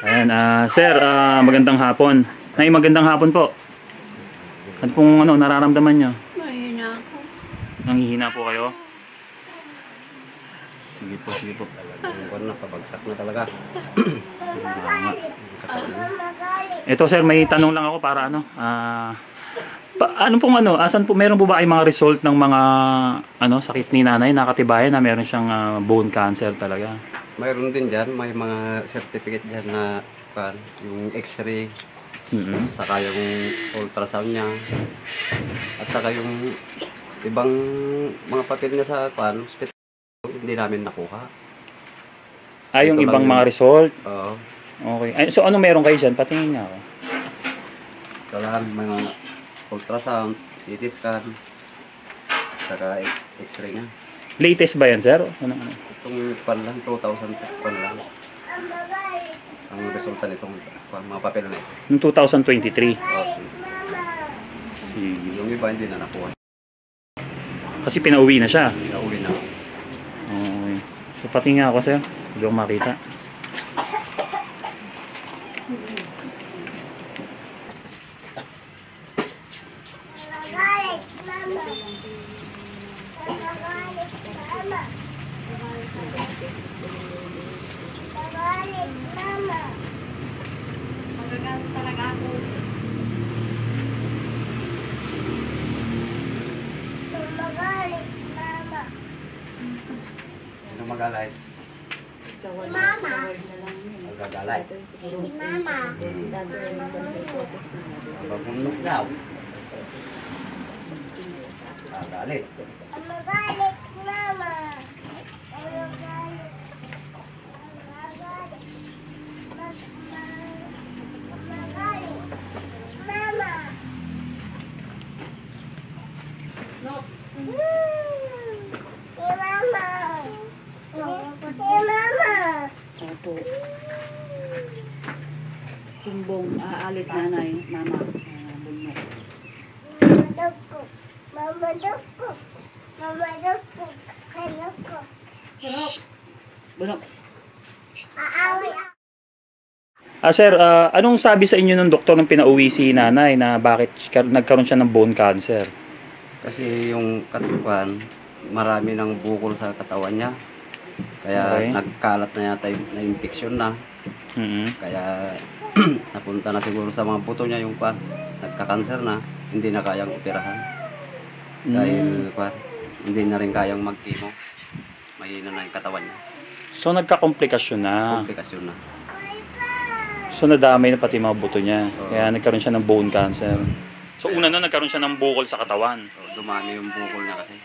Ayan, sir, magandang hapon. Nay, magandang hapon po. Ano pong nararamdaman nyo? Mahina ako. Nanghihina po kayo? Sige po, sige po. Talagang na, pabagsak na talaga. Ito sir, may tanong lang ako para ano pong asan po, meron po ba kayong mga result ng mga sakit ni nanay, nakatibayan na meron siyang bone cancer talaga? Mayroon din dyan, may mga certificate dyan na yung x-ray, saka yung ultrasound niya, at saka yung ibang mga papel niya sa hospital, hindi namin nakuha. Yung Ito ibang lang mga result? Oo. Okay. So ano meron kayo dyan? Patingin niya ako. Ito lang, mga ultrasound, CT scan, saka x-ray niya. Latest ba yan, sir? Ano? Itong lang, 2,000 lang. Ang resulta nitong mga papel na ito. Noong 2023. Sige. Yung iba hindi na nakuha. Kasi pinauwi na siya. Nauwi na. Okay. So pati nga ako, sir. Hindi ko makita. Magagamit talaga ako. Sino magalay? Mama. Magagalay. Mama. Mabunok daw. Magalit. Magalit, Mama. Magalit. Magalit. Mama. No. Mama. Mama. Opo. Sumbong, aalit nanay, mama. Bunok. Mama doko. Mama doko. Kanoko. Bunok. Aawi. Sir, anong sabi sa inyo ng doktor nung pinauwi si nanay na bakit nagkaroon siya ng bone cancer? Kasi yung katawan, marami ng bukol sa katawan niya. Kaya Okay. nagkalat na yata na infection na. Kaya napunta na siguro sa mga buto niya yung nagka-cancer na, hindi na kayang operahan. Dahil hindi na rin kayang mag-chemo. Mahina na yung katawan niya. So nagka-komplikasyon na. Komplikasyon na. So nadamay na pati mga buto niya. Oo. Kaya nagkaroon siya ng bone cancer. So una na nagkaroon siya ng bukol sa katawan. So, dumami yung bukol niya kasi.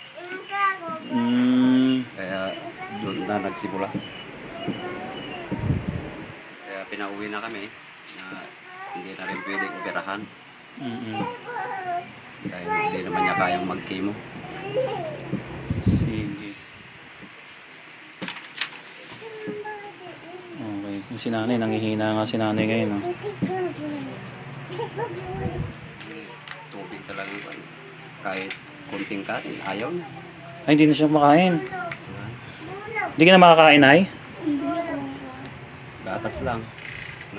Kaya doon na nagsimula. Kaya pinauwi na kami na hindi na rin pwedeng operahan. Dahil hindi naman niya kayang mag-chemo. Sige. Okay. Yung si nanay, nanghihina nga si nanay ngayon. No? Tubig talaga kahit konting kain, ayaw niya. Ay, hindi na siya makain. Hindi ka na makakain, ay? Gatas lang.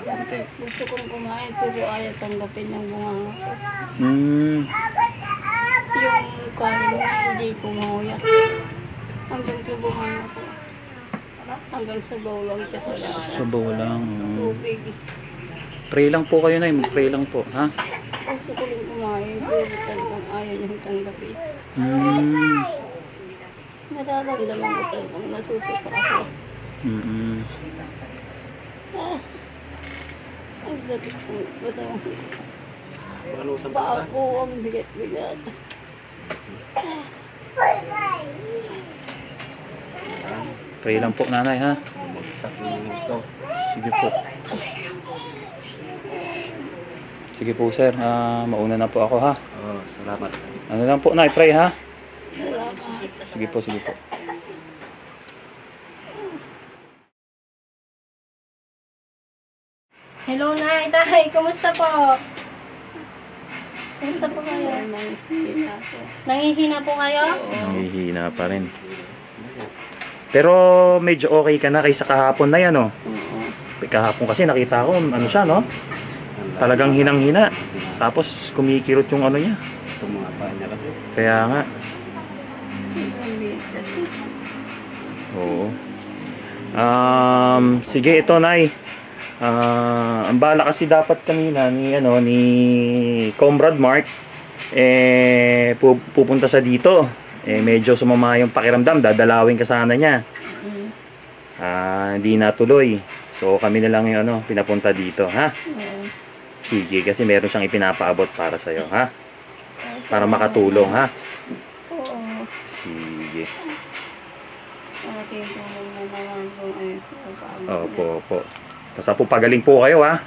Na konti. Gusto kong kumain pero ayaw tanggapin ng bunganga ko. Yung kanin hindi ko mauyak. Hanggang sa bunganga ko. Hanggang sa bawlang tsaka lang. Sabaw lang. Tubig. Pray lang po kayo, nay. Mag-pray lang po, ha? Gusto ko rin kumain pero talagang ayaw niyang tanggapin. Nararamdaman ko talagang nasusuka ako. Ang sakit ng katawan. Paa ko ang bigat-bigat. Pray lang po, nanay, ha? Bumagsak yung gusto. Sige po. Sige po, sir. Mauna na po ako, ha? Oh, salamat. Ano lang po, nay? Pray, ha? Sige po, sige po. Hello, Nay. Tay, kumusta po? Kumusta po kayo? Nanghihina ako. Nangihina po kayo? Nangihina pa rin. Pero medyo okay ka na kaysa kahapon na yan, oh. Oo. Kahapon kasi nakita ko, ano siya, no? Talagang hinang-hina. Tapos kumikirot yung ano niya. Itong mga paa niya kasi. Kaya nga. Ang liit kasi. Oo. Sige, ito, Nay. Ang bala kasi dapat kanina ni Comrade Mark pupunta siya dito. Medyo sumama yung pakiramdam, dadalawin ka sana niya. Hindi natuloy. So kami na lang yung pinapunta dito, ha? Sige, kasi meron siyang ipinapaabot para sa iyo, ha? Para makatulong, ha? Oo. Sige. Malaking tulong na naman kung Opo, opo. Basta po pagaling po kayo, ha?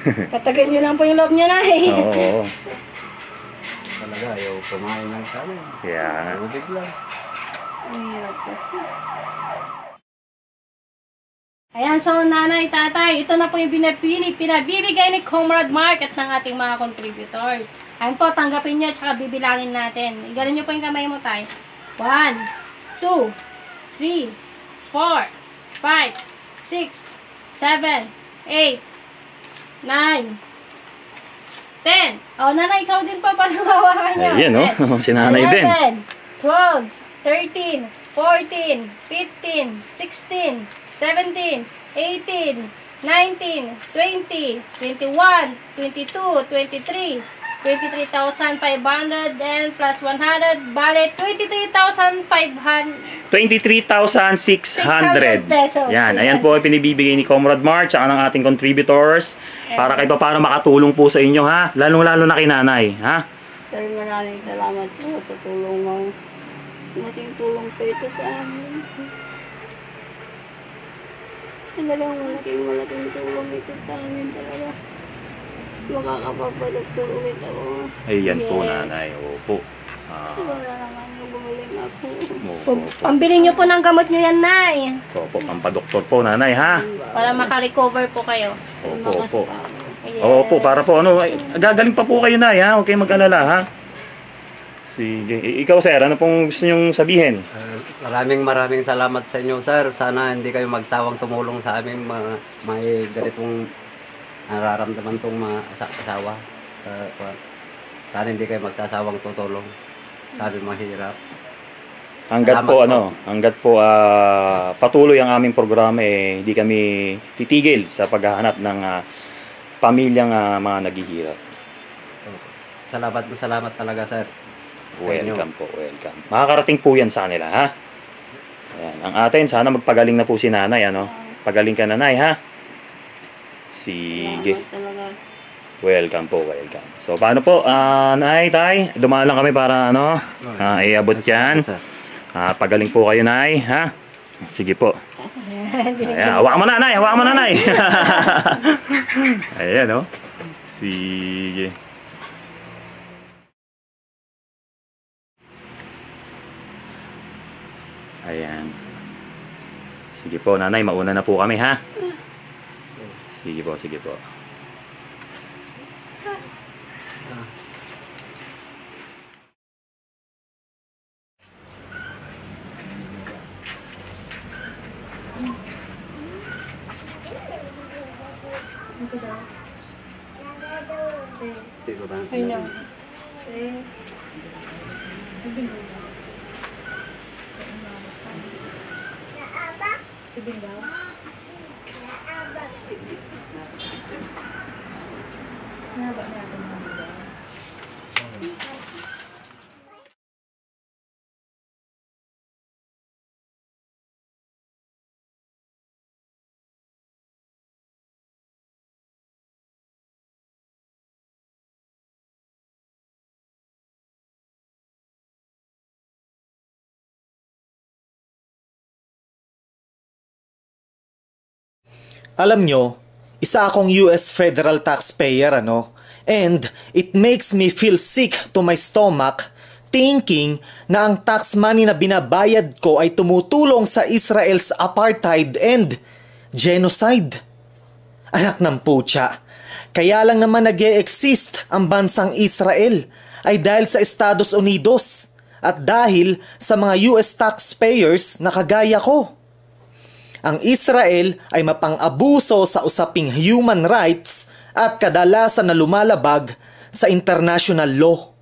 Katagan nyo lang po yung loob niya na eh. Oo. Talaga, ayaw kumain ng kanin. Kaya nga. Tubig lang. Ang hirap kasi. Ayan, so nanay, tatay, ito na po yung pinabibigay ni Comrade Mark at ng ating mga contributors. Ayan po, tanggapin nyo at saka bibilangin natin. Igalan nyo po yung kamay mo, tay. 1, 2, 3, 4, 5, 6, 7, 8, 9, 10. O, nanay, ikaw din po, paano mawakan nyo? Ayan, no? Si nanay din. 11, 12, 13, 14, 15, 16, 17, 18, 19, 20, 21, 22, 23, 23,500 and plus 100, bale 23,500. 23,600 pesos. Yan, ayan po ay pinibibigay ni Comrade Mark at ng ating contributors para kayo para makatulong po sa inyo, ha? Lalong-lalo na kay nanay, ha? Sir, maraming salamat po sa tulong mo. Malaking tulong po ito sa amin. Talagang malaking tulong ito sa amin talaga. Makakapagpadagtog ulit ako. Ayan po, Yes. nanay. Opo. Wala naman yung gumaling ako. Opo. Pambili nyo po ng gamot nyo yan, nay. Opo, pampadoktor po, nanay, ha? Para makarecover po kayo. Opo, opo. Yes. Opo, para po, gagaling pa po kayo, nay, ha? Huwag kayong mag-alala, ha? Sige. Ikaw, sir, ano pong gusto nyong sabihin? Maraming salamat sa inyo, sir. Sana hindi kayo magsawang tumulong sa amin. May ganitong nararamdaman tong mga asawa. Sana hindi kayo magsasawang tutulong. Sabi mahirap. Hanggat Salamat po, po. hanggat po patuloy ang aming programa, hindi kami titigil sa paghahanap ng pamilyang mga naghihirap. Salamat talaga, sir. Sa inyo. Welcome po, welcome. Makakarating po yan sa kanila, ha? Ayan. Ang atin, sana magpagaling na po si nanay, Pagaling ka, nanay, ha? Sige. Salamat talaga. Welcome po, welcome. So, paano po, nay, tay? Dumaan lang kami para, iabot yan. Sir. Pagaling po kayo, nay, ha? Sige po. Ayan, hawakan mo na, nay, hawakan mo na, nay. Ayan, Sige. Ayan. Sige po, nanay, mauna na po kami, ha? Sige po, sige po. Ayun. Alam nyo, isa akong US federal taxpayer, and it makes me feel sick to my stomach thinking na ang tax money na binabayad ko ay tumutulong sa Israel's apartheid and genocide. Anak ng putya, kaya lang naman nag-e-exist ang bansang Israel ay dahil sa Estados Unidos at dahil sa mga US taxpayers na kagaya ko. ang Israel ay mapang-abuso sa usaping human rights at kadalasan na lumalabag sa international law.